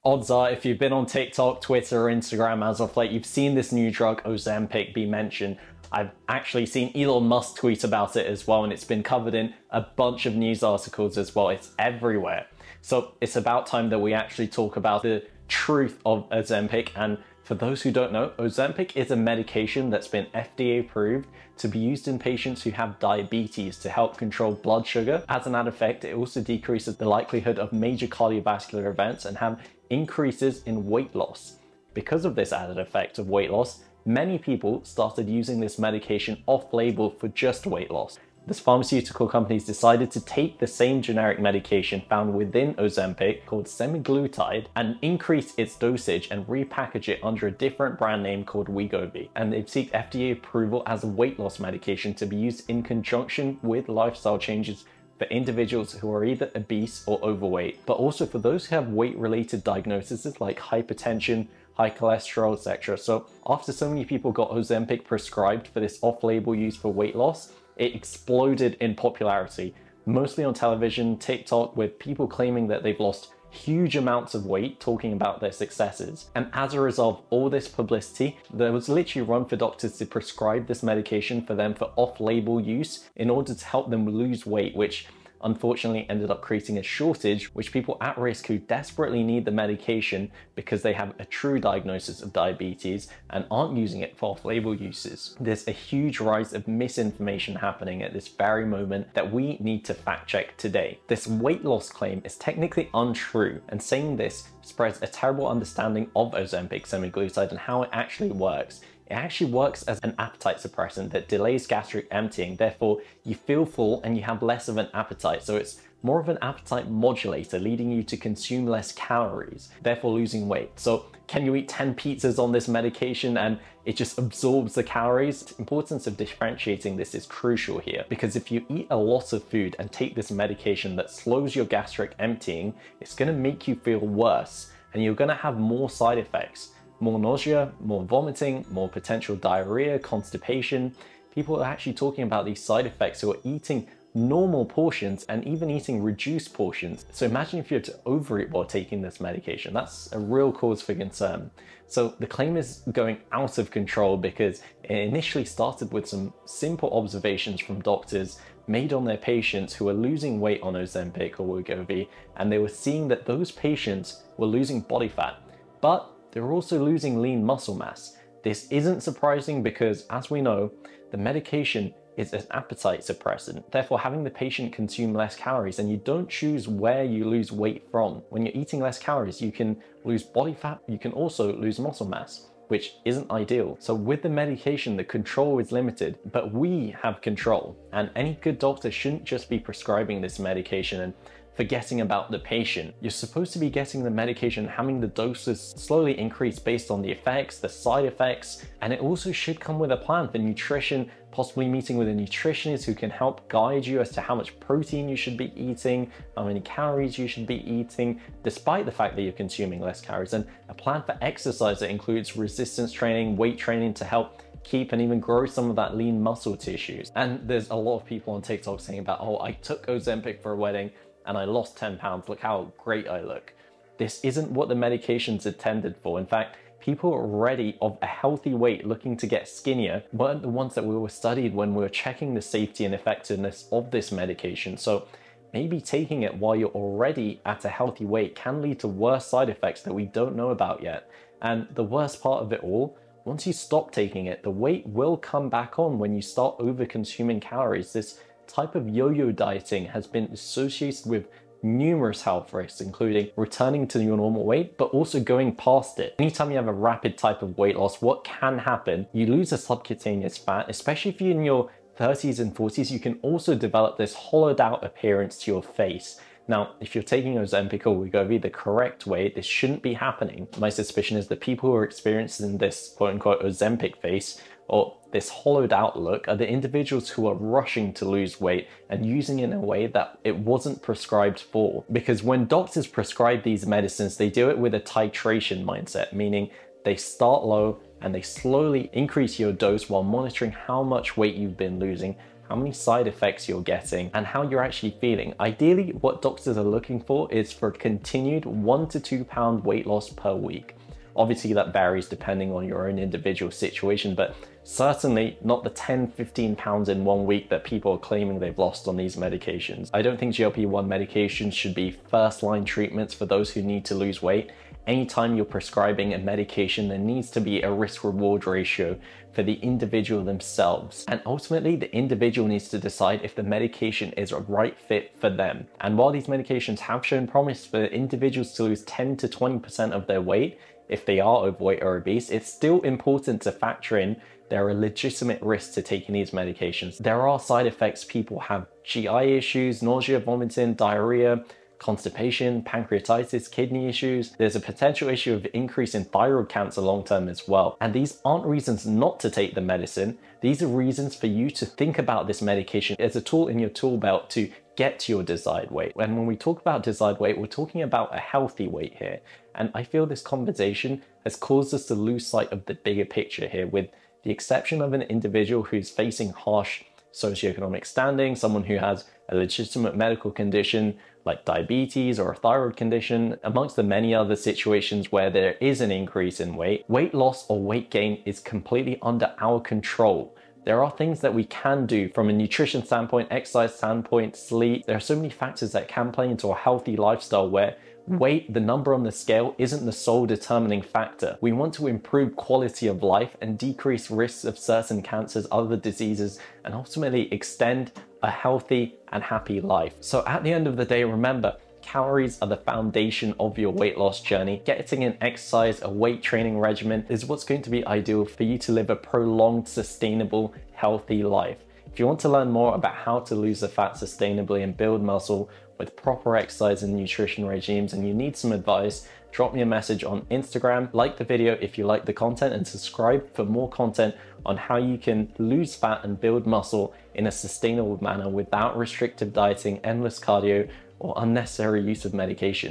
Odds are, if you've been on TikTok, Twitter, or Instagram as of late, you've seen this new drug, Ozempic, be mentioned. I've actually seen Elon Musk tweet about it as well, and it's been covered in a bunch of news articles as well. It's everywhere. So it's about time that we actually talk about the truth of Ozempic. And for those who don't know, Ozempic is a medication that's been FDA approved to be used in patients who have diabetes to help control blood sugar. As an added effect, it also decreases the likelihood of major cardiovascular events and have increases in weight loss. Because of this added effect of weight loss, many people started using this medication off-label for just weight loss. This pharmaceutical companies decided to take the same generic medication found within Ozempic called semaglutide and increase its dosage and repackage it under a different brand name called Wegovy. And they seek FDA approval as a weight loss medication to be used in conjunction with lifestyle changes for individuals who are either obese or overweight, but also for those who have weight-related diagnoses like hypertension, high cholesterol, etc. So after so many people got Ozempic prescribed for this off-label use for weight loss, it exploded in popularity, mostly on television, TikTok, with people claiming that they've lost huge amounts of weight, talking about their successes. And as a result of all this publicity, there was literally a run for doctors to prescribe this medication for them for off-label use in order to help them lose weight, which unfortunately ended up creating a shortage, which people at risk who desperately need the medication because they have a true diagnosis of diabetes and aren't using it for off-label uses. There's a huge rise of misinformation happening at this very moment that we need to fact check today. This weight loss claim is technically untrue, and saying this spreads a terrible understanding of Ozempic semaglutide and how it actually works. It actually works as an appetite suppressant that delays gastric emptying, therefore you feel full and you have less of an appetite. So it's more of an appetite modulator, leading you to consume less calories, therefore losing weight. So can you eat 10 pizzas on this medication and it just absorbs the calories? The importance of differentiating this is crucial here, because if you eat a lot of food and take this medication that slows your gastric emptying, it's going to make you feel worse and you're going to have more side effects. More nausea, more vomiting, more potential diarrhea, constipation. People are actually talking about these side effects who are eating normal portions and even eating reduced portions. So imagine if you had to overeat while taking this medication. That's a real cause for concern. So the claim is going out of control because it initially started with some simple observations from doctors made on their patients who were losing weight on Ozempic or Wegovy, and they were seeing that those patients were losing body fat, but they're also losing lean muscle mass. This isn't surprising because, as we know, the medication is an appetite suppressant, therefore having the patient consume less calories, and you don't choose where you lose weight from. When you're eating less calories, you can lose body fat, you can also lose muscle mass, which isn't ideal. So with the medication, the control is limited, but we have control, and any good doctor shouldn't just be prescribing this medication and forgetting about the patient. You're supposed to be getting the medication, having the doses slowly increase based on the effects, the side effects, and it also should come with a plan for nutrition, possibly meeting with a nutritionist who can help guide you as to how much protein you should be eating, how many calories you should be eating, despite the fact that you're consuming less calories, and a plan for exercise that includes resistance training, weight training to help keep and even grow some of that lean muscle tissues. And there's a lot of people on TikTok saying about, oh, I took Ozempic for a wedding and I lost 10 pounds, look how great I look. This isn't what the medication's intended for. In fact, people already of a healthy weight looking to get skinnier weren't the ones that we were studied when we were checking the safety and effectiveness of this medication. So maybe taking it while you're already at a healthy weight can lead to worse side effects that we don't know about yet. And the worst part of it all, once you stop taking it, the weight will come back on when you start over consuming calories. This type of yo-yo dieting has been associated with numerous health risks, including returning to your normal weight, but also going past it. Anytime you have a rapid type of weight loss, what can happen? You lose a subcutaneous fat, especially if you're in your 30s and 40s, you can also develop this hollowed out appearance to your face. Now, if you're taking Ozempic or Wegovy the correct way, this shouldn't be happening. My suspicion is the people who are experiencing this quote-unquote Ozempic face or this hollowed out look are the individuals who are rushing to lose weight and using it in a way that it wasn't prescribed for. Because when doctors prescribe these medicines, they do it with a titration mindset, meaning they start low and they slowly increase your dose while monitoring how much weight you've been losing how many side effects you're getting, and how you're actually feeling. Ideally, what doctors are looking for is for continued 1 to 2 pound weight loss per week. Obviously that varies depending on your own individual situation, but certainly not the 10-15 pounds in 1 week that people are claiming they've lost on these medications. I don't think GLP-1 medications should be first-line treatments for those who need to lose weight. Anytime you're prescribing a medication, there needs to be a risk-reward ratio for the individual themselves. And ultimately, the individual needs to decide if the medication is a right fit for them. And while these medications have shown promise for individuals to lose 10 to 20% of their weight, if they are overweight or obese, it's still important to factor in there are legitimate risks to taking these medications. There are side effects. People have GI issues, nausea, vomiting, diarrhea, constipation, pancreatitis, kidney issues. There's a potential issue of increase in thyroid cancer long term as well. And these aren't reasons not to take the medicine. These are reasons for you to think about this medication as a tool in your tool belt to get to your desired weight. And when we talk about desired weight, we're talking about a healthy weight here. And I feel this conversation has caused us to lose sight of the bigger picture here, with the exception of an individual who's facing harsh socioeconomic standing, someone who has a legitimate medical condition like diabetes or a thyroid condition, amongst the many other situations where there is an increase in weight. Weight loss or weight gain is completely under our control. There are things that we can do from a nutrition standpoint, exercise standpoint, sleep. There are so many factors that can play into a healthy lifestyle where weight, the number on the scale, isn't the sole determining factor. We want to improve quality of life and decrease risks of certain cancers, other diseases, and ultimately extend a healthy and happy life. So at the end of the day, remember, calories are the foundation of your weight loss journey. Getting in exercise, a weight training regimen is what's going to be ideal for you to live a prolonged, sustainable, healthy life. If you want to learn more about how to lose the fat sustainably and build muscle with proper exercise and nutrition regimes, and you need some advice, drop me a message on Instagram, like the video if you like the content, and subscribe for more content on how you can lose fat and build muscle in a sustainable manner without restrictive dieting, endless cardio, or unnecessary use of medication.